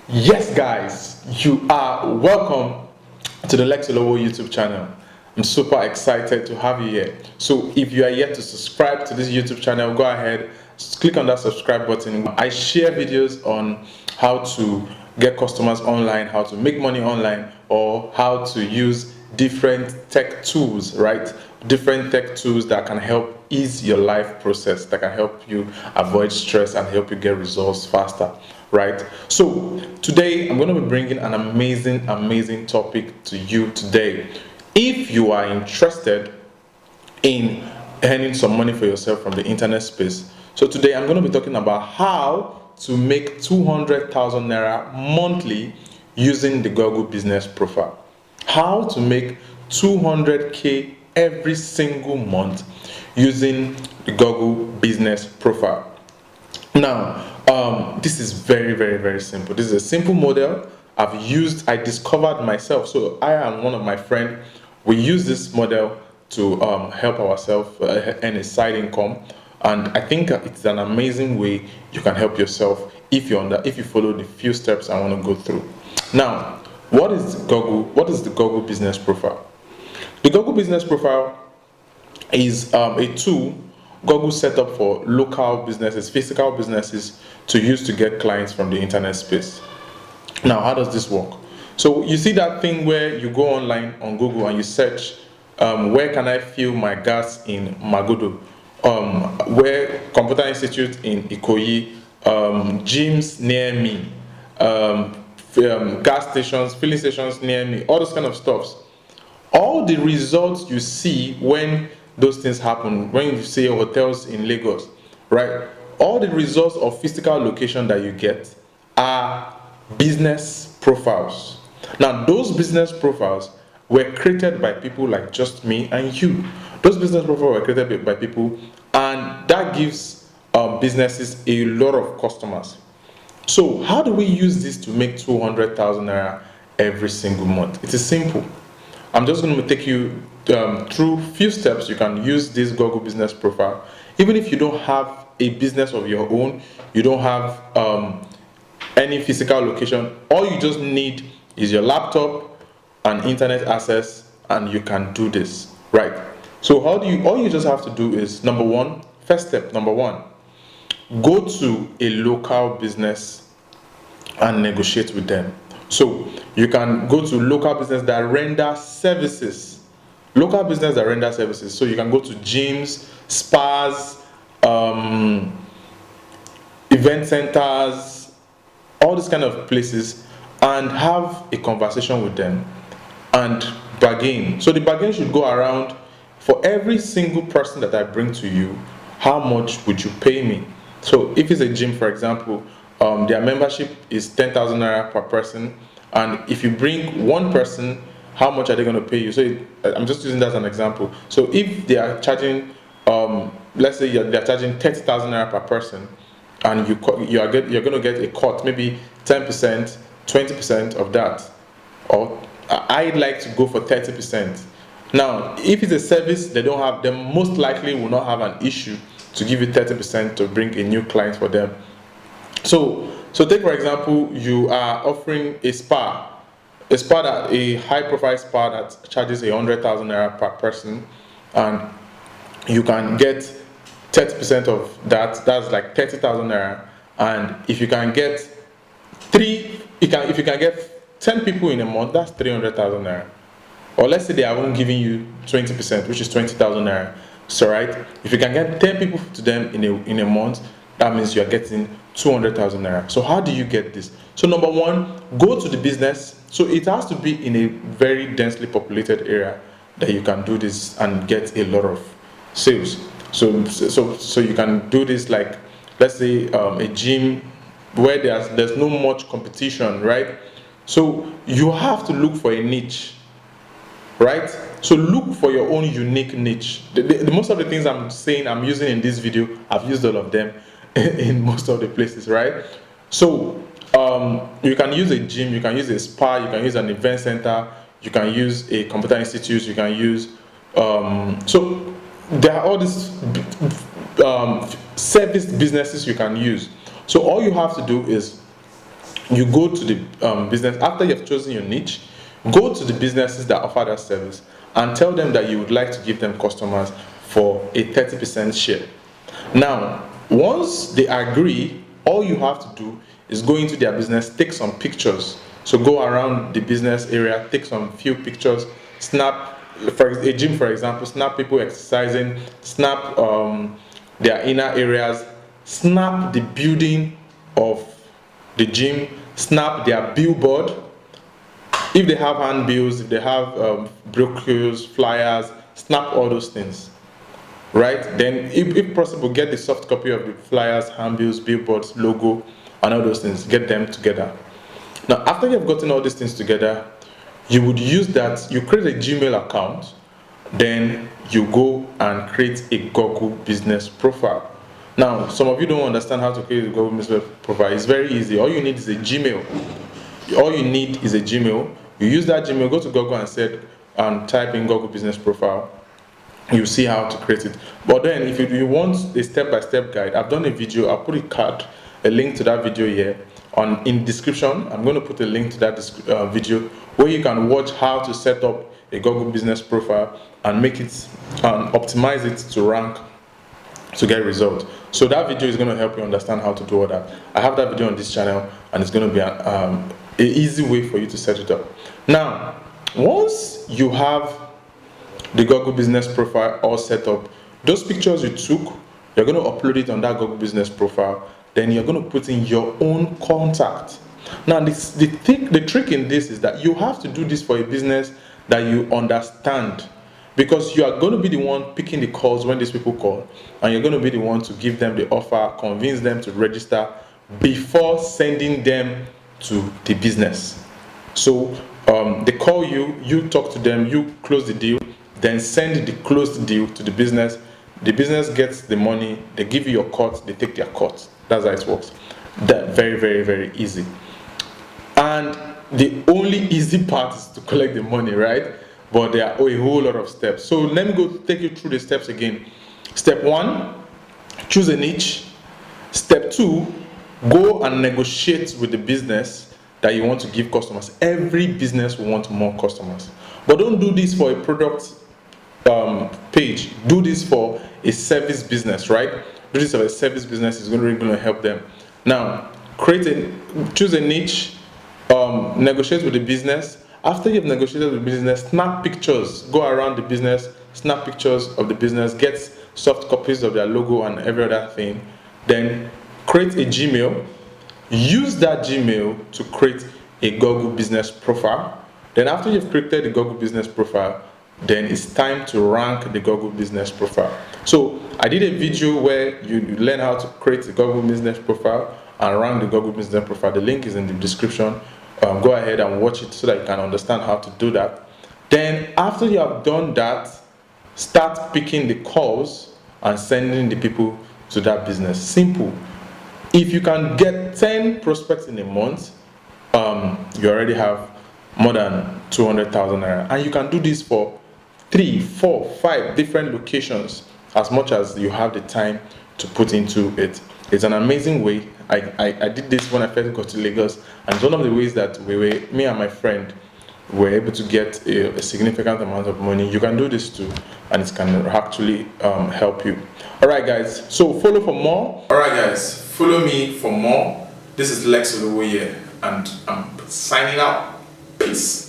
Yes, guys, you are welcome to the Lex Olowo YouTube channel. I'm super excited to have you here. So, if you are yet to subscribe to this YouTube channel, go ahead, click on that subscribe button. I share videos on how to get customers online, how to make money online, or how to use different tech tools, right? Different tech tools that can help ease your life process, that can help you avoid stress and help you get results faster, right? So today I'm going to be bringing an amazing topic to you today. If you are interested in earning some money for yourself from the internet space, so today I'm going to be talking about how to make 200,000 naira monthly using the Google Business Profile. How to make 200k every single month using the Google Business Profile. Now, this is very simple. This is a simple model I discovered myself. So I and one of my friends, we use this model to help ourselves earn a side income. And I think it's an amazing way you can help yourself if you follow the few steps I want to go through. Now, what is Google? What is the Google Business Profile? The Google Business Profile is a tool Google set up for local businesses, physical businesses, to use to get clients from the internet space. Now, how does this work? So you see that thing where you go online on Google and you search, where can I fill my gas in Magodo? Where Computer Institute in Ikoyi, gyms near me, gas stations, filling stations near me, all those kind of stuffs. All the results you see when those things happen, when you say hotels in Lagos, right? All the results of physical location that you get are business profiles. Now, those business profiles were created by people like just me and you. Those business profiles were created by people, and that gives businesses a lot of customers. So, how do we use this to make 200,000 naira every single month? It is simple. I'm just going to take you through few steps you can use this Google Business Profile. Even if you don't have a business of your own, you don't have any physical location, all you just need is your laptop and internet access, and you can do this, right? So all you just have to do is, first step, number one, go to a local business and negotiate with them. So you can go to local business that render services. Local business that render services. So you can go to gyms, spas, event centers, all these kind of places, and have a conversation with them and bargain. So the bargain should go around, for every single person that I bring to you, how much would you pay me? So if it's a gym, for example, their membership is 10,000 naira per person, and if you bring one person, how much are they going to pay you? So I'm just using that as an example. So if they are charging, let's say they're charging 30,000 naira per person, and you're going to get a cut, maybe 10%, 20% of that, or I'd like to go for 30%. Now, if it's a service, they most likely will not have an issue to give you 30% to bring a new client for them. So take for example, you are offering a high-profile spa that charges 100,000 naira per person, and you can get 30% of that. That's like 30,000 naira. And if you can get if you can get 10 people in a month, that's 300,000 naira. Or let's say they are only giving you 20%, which is 20,000 naira. So right, if you can get 10 people to them in a month, that means you are getting 200,000 naira. So how do you get this? So number one, go to the business. So it has to be in a very densely populated area that you can do this and get a lot of sales. So you can do this, like, let's say a gym where there's no much competition, right? So you have to look for a niche, right? So look for your own unique niche. The most of the things I'm saying I'm using in this video, I've used all of them in most of the places, right? So you can use a gym, you can use a spa, you can use an event center, you can use a computer institute, you can use so there are all these service businesses you can use. So all you have to do is you go to the business. After you've chosen your niche, go to the businesses that offer that service and tell them that you would like to give them customers for a 30% share. Now, once they agree, all you have to do is go into their business, take some pictures. So go around the business area, take some few pictures, snap, for a gym for example, snap people exercising, snap their inner areas, snap the building of the gym, snap their billboard. If they have handbills, if they have brochures, flyers, snap all those things, right? Then, if possible, get the soft copy of the flyers, handbills, billboards, logo, and all those things. Get them together. Now, after you've gotten all these things together, you would use that. You create a Gmail account, then you go and create a Google business profile. Now, some of you don't understand how to create a Google business profile. It's very easy. All you need is a Gmail. All you need is a Gmail. You use that Gmail, go to Google and type in Google business profile. You see how to create it. But then, if you want a step-by-step guide, I've done a video. I'll put a link to that video here in description. I'm going to put a link to that video where you can watch how to set up a Google business profile and make it and optimize it to rank to get results. So that video is going to help you understand how to do all that. I have that video on this channel, and it's going to be an easy way for you to set it up. Now, once you have the Google business profile all set up, those pictures you took, you're going to upload it on that Google business profile. Then you're going to put in your own contact. Now, the trick in this is that you have to do this for a business that you understand, because you are going to be the one picking the calls when these people call, and you're going to be the one to give them the offer, convince them to register before sending them to the business. So they call you, you talk to them, you close the deal, then send the closed deal to the business. The business gets the money, they give you your cut, they take their cut. That's how it works. That very, very, very easy. And the only easy part is to collect the money, right? But there are a whole lot of steps. So let me go take you through the steps again. Step 1, choose a niche. Step 2, go and negotiate with the business that you want to give customers. Every business will want more customers. But don't do this for a product page. Do this for a service business, right? Do this for a service business. Is really going to help them. Now, choose a niche, negotiate with the business. After you've negotiated with the business, snap pictures. Go around the business, snap pictures of the business, get soft copies of their logo and every other thing. Then create a Gmail. Use that Gmail to create a Google business profile. Then after you've created the Google business profile, then it's time to rank the Google business profile. So I did a video where you learn how to create a Google business profile and rank the Google business profile. The link is in the description. Go ahead and watch it so that you can understand how to do that. Then after you have done that, start picking the calls and sending the people to that business. Simple. If you can get 10 prospects in a month, you already have more than 200,000 naira, and you can do this for 3, 4, 5 different locations as much as you have the time to put into it. It's an amazing way. I did this when I first got to Lagos, and it's one of the ways that me and my friend were able to get a significant amount of money. You can do this too, and it can actually help you. All right, guys. So follow for more. All right, guys. Follow me for more. This is Lex Olowoye, and I'm signing out. Peace.